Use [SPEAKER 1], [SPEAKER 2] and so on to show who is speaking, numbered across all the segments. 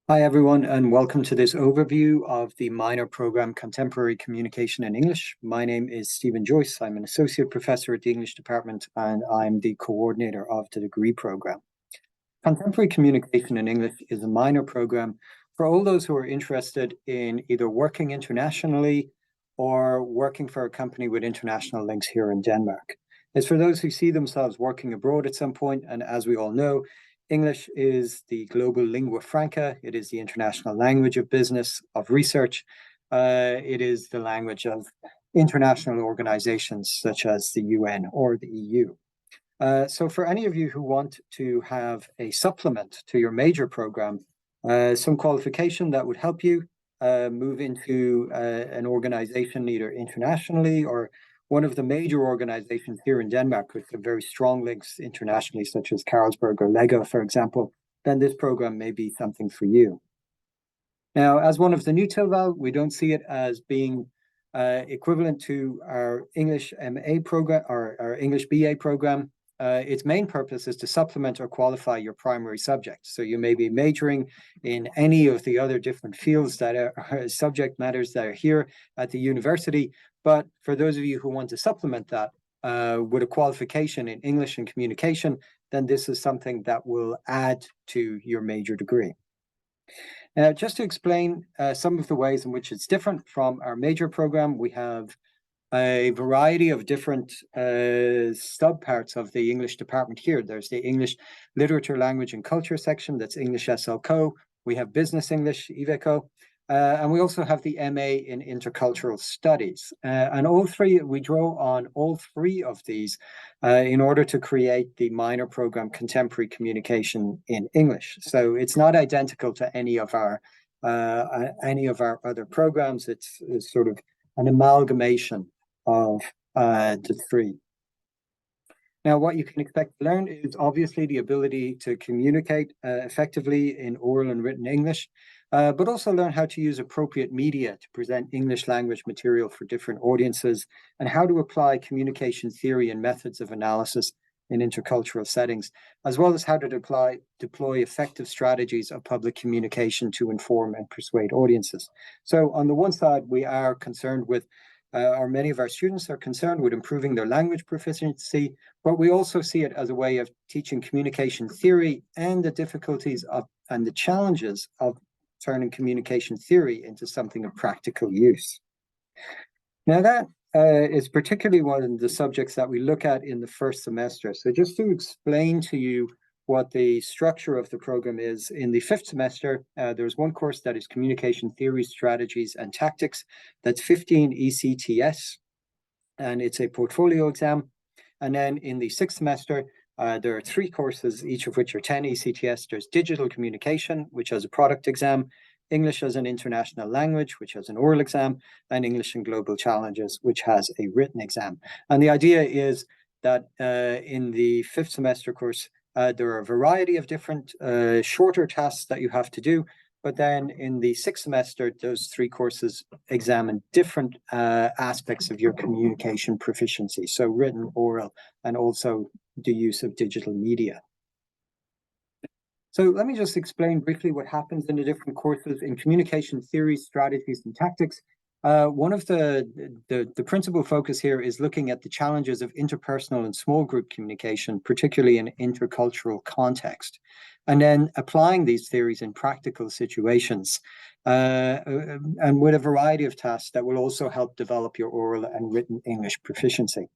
[SPEAKER 1] Hi, everyone, and welcome to this overview of the minor program Contemporary Communication in English. My name is Stephen Joyce. I'm an associate professor at the English department, and I'm the coordinator of the degree program. Contemporary Communication in English is a minor program for all those who are interested in either working internationally or working for a company with international links here in Denmark. It's for those who see themselves working abroad at some point, and as we all know, English is the global lingua franca. It is the international language of business, of research. It is the language of international organizations such as the UN or the EU. So for any of you who want to have a supplement to your major program, some qualification that would help you move into an organization either internationally or one of the major organizations here in Denmark with some very strong links internationally, such as Carlsberg or Lego, for example, then this program may be something for you. Now, as one of the new Tilvalg, we don't see it as being equivalent to our English MA program or our English BA program. Its main purpose is to supplement or qualify your primary subject. So you may be majoring in any of the other different fields that are subject matters that are here at the university. But for those of you who want to supplement that with a qualification in English and communication, then this is something that will add to your major degree. Now, just to explain some of the ways in which it's different from our major program, we have a variety of different subparts of the English department here. There's the English Literature, Language and Culture section, that's English SLCO. We have Business English, EVECO. And we also have the MA in Intercultural Studies. And we draw on all three of these in order to create the minor program Contemporary Communication in English. So it's not identical to any of our other programs. It's sort of an amalgamation of the three. Now, what you can expect to learn is obviously the ability to communicate effectively in oral and written English, but also learn how to use appropriate media to present English language material for different audiences, and how to apply communication theory and methods of analysis in intercultural settings, as well as how to deploy effective strategies of public communication to inform and persuade audiences. So on the one side, we are concerned with or many of our students are concerned with improving their language proficiency, but we also see it as a way of teaching communication theory and the difficulties of and the challenges of turning communication theory into something of practical use. Now, that is particularly one of the subjects that we look at in the first semester. So just to explain to you what the structure of the program is, in the fifth semester, there's one course that is Communication Theory, Strategies and Tactics. That's 15 ECTS, and it's a portfolio exam. And then in the sixth semester, there are three courses, each of which are 10 ECTS. There's Digital Communication, which has a product exam, English as an International Language, which has an oral exam, and English and Global Challenges, which has a written exam. And the idea is that in the fifth semester course, there are a variety of different shorter tasks that you have to do, but then in the sixth semester, those three courses examine different aspects of your communication proficiency, so written, oral, and also the use of digital media. So let me just explain briefly what happens in the different courses in communication theory, strategies, and tactics. One of the principal focus here is looking at the challenges of interpersonal and small group communication, particularly in intercultural context, and then applying these theories in practical situations, and with a variety of tasks that will also help develop your oral and written English proficiency.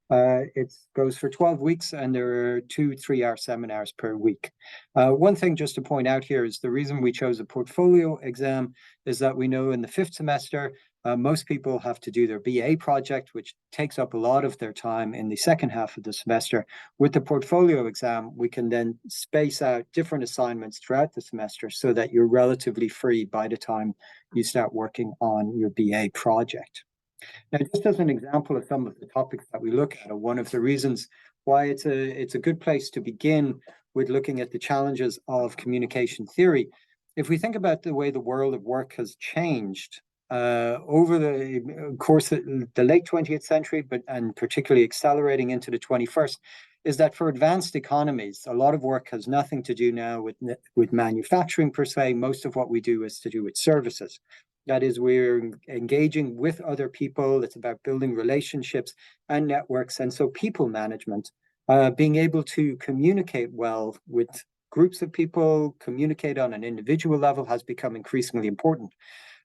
[SPEAKER 1] It goes for 12 weeks, and there are 2 3-hour seminars per week. One thing just to point out here is the reason we chose a portfolio exam is that we know in the fifth semester, most people have to do their BA project, which takes up a lot of their time in the second half of the semester. With the portfolio exam, we can then space out different assignments throughout the semester so that you're relatively free by the time you start working on your BA project. Now, just as an example of some of the topics that we look at, one of the reasons why it's a good place to begin with looking at the challenges of communication theory. If we think about the way the world of work has changed over the course of the late 20th century, and particularly accelerating into the 21st, is that for advanced economies, a lot of work has nothing to do now with manufacturing per se. Most of what we do is to do with services. That is, we're engaging with other people. It's about building relationships and networks. And so people management, being able to communicate well with groups of people, communicate on an individual level has become increasingly important.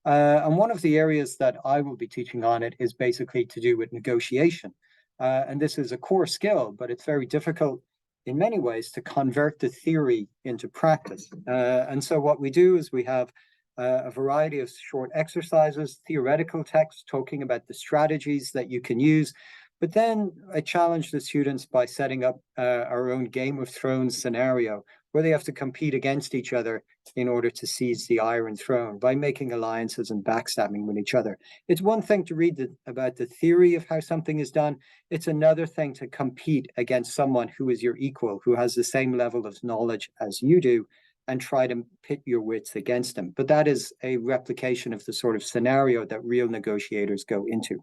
[SPEAKER 1] And one of the areas that I will be teaching on it is basically to do with negotiation. And this is a core skill, but it's very difficult in many ways to convert the theory into practice. And so what we do is we have a variety of short exercises, theoretical texts talking about the strategies that you can use. But then I challenge the students by setting up our own Game of Thrones scenario where they have to compete against each other in order to seize the Iron Throne by making alliances and backstabbing with each other. It's one thing to read about the theory of how something is done. It's another thing to compete against someone who is your equal, who has the same level of knowledge as you do, and try to pit your wits against them. But that is a replication of the sort of scenario that real negotiators go into.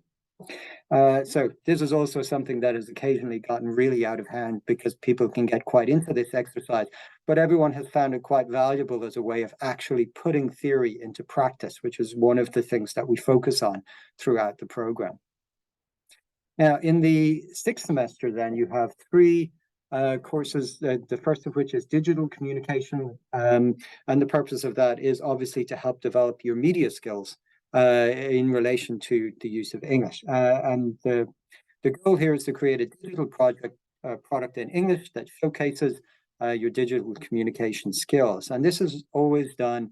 [SPEAKER 1] So this is also something that has occasionally gotten really out of hand because people can get quite into this exercise, but everyone has found it quite valuable as a way of actually putting theory into practice, which is one of the things that we focus on throughout the program. Now, in the sixth semester, then you have three courses, the first of which is digital communication. And the purpose of that is obviously to help develop your media skills in relation to the use of English. And the goal here is to create a digital product in English that showcases your digital communication skills. And this is always done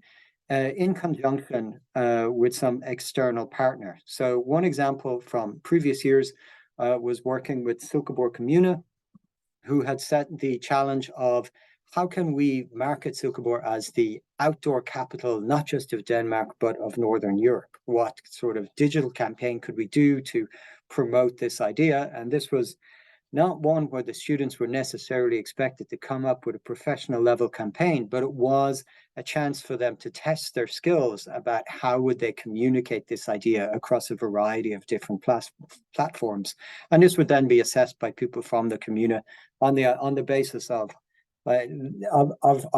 [SPEAKER 1] in conjunction with some external partner. So one example from previous years was working with Silkeborg Kommune, who had set the challenge of how can we market Silkeborg as the outdoor capital, not just of Denmark, but of Northern Europe? What sort of digital campaign could we do to promote this idea? And this was not one where the students were necessarily expected to come up with a professional level campaign, but it was a chance for them to test their skills about how would they communicate this idea across a variety of different platforms. And this would then be assessed by people from the commune on the basis of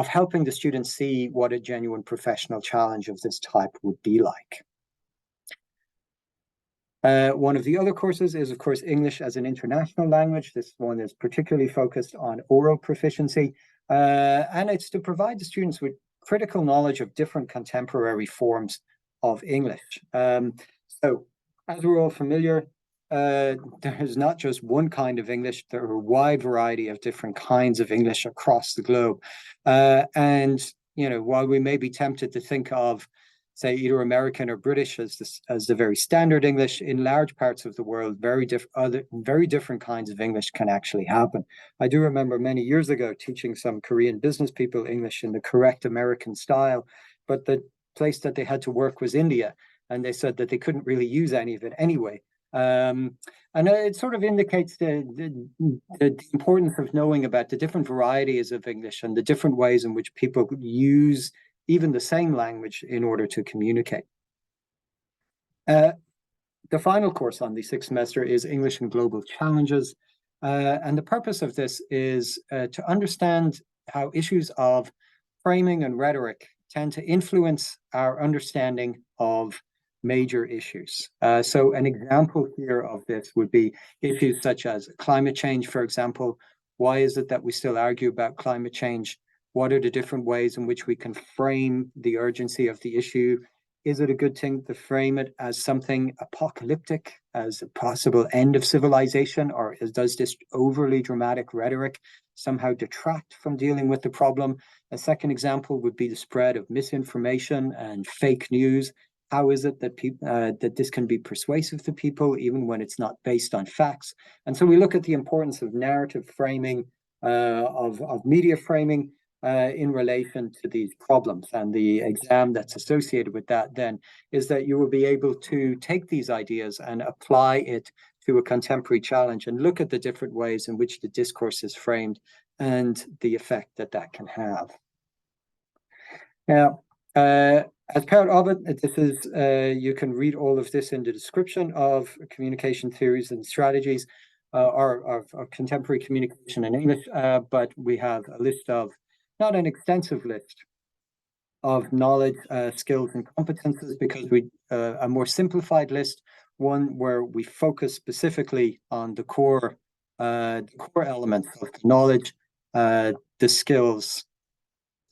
[SPEAKER 1] helping the students see what a genuine professional challenge of this type would be like. One of the other courses is, of course, English as an international language. This one is particularly focused on oral proficiency, and it's to provide the students with critical knowledge of different contemporary forms of English. So, as we're all familiar, there is not just one kind of English. There are a wide variety of different kinds of English across the globe. And, you know, while we may be tempted to think of, say, either American or British as the very standard English, in large parts of the world, very different kinds of English can actually happen. I do remember many years ago teaching some Korean business people English in the correct American style, but the place that they had to work was India, and they said that they couldn't really use any of it anyway. And it sort of indicates the importance of knowing about the different varieties of English and the different ways in which people use even the same language in order to communicate. The final course on the sixth semester is English and Global Challenges. And the purpose of this is to understand how issues of framing and rhetoric tend to influence our understanding of major issues. So an example here of this would be issues such as climate change, for example. Why is it that we still argue about climate change? What are the different ways in which we can frame the urgency of the issue? Is it a good thing to frame it as something apocalyptic, as a possible end of civilization, or does this overly dramatic rhetoric somehow detract from dealing with the problem? A second example would be the spread of misinformation and fake news. How is it that that this can be persuasive to people even when it's not based on facts? And so we look at the importance of narrative framing, of media framing, in relation to these problems. And the exam that's associated with that then is that you will be able to take these ideas and apply it to a contemporary challenge and look at the different ways in which the discourse is framed and the effect that that can have. Now, as part of it, this is you can read all of this in the description of communication theories and strategies. of contemporary communication in English, but we have a list of, not an extensive list of knowledge, skills and competences, because we a more simplified list, one where we focus specifically on the core elements of the knowledge, the skills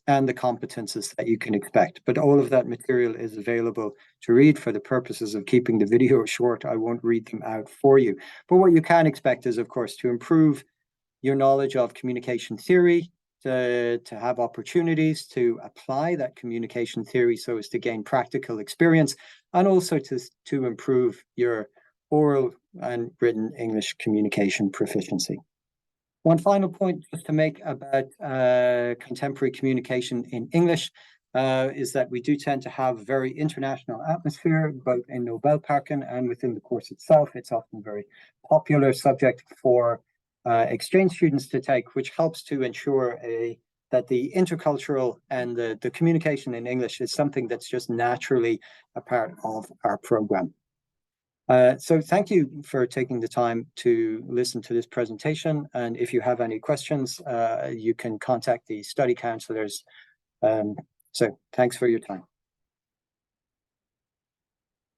[SPEAKER 1] and the competences that you can expect. But all of that material is available to read. For the purposes of keeping the video short, I won't read them out for you. But what you can expect is, of course, to improve your knowledge of communication theory, to have opportunities to apply that communication theory so as to gain practical experience, and also to improve your oral and written English communication proficiency. One final point just to make about contemporary communication in English is that we do tend to have a very international atmosphere, both in Nobelparken and within the course itself. It's often a very popular subject for exchange students to take, which helps to ensure that the intercultural and the communication in English is something that's just naturally a part of our program. So thank you for taking the time to listen to this presentation. And if you have any questions, you can contact the study counselors. So thanks for your time.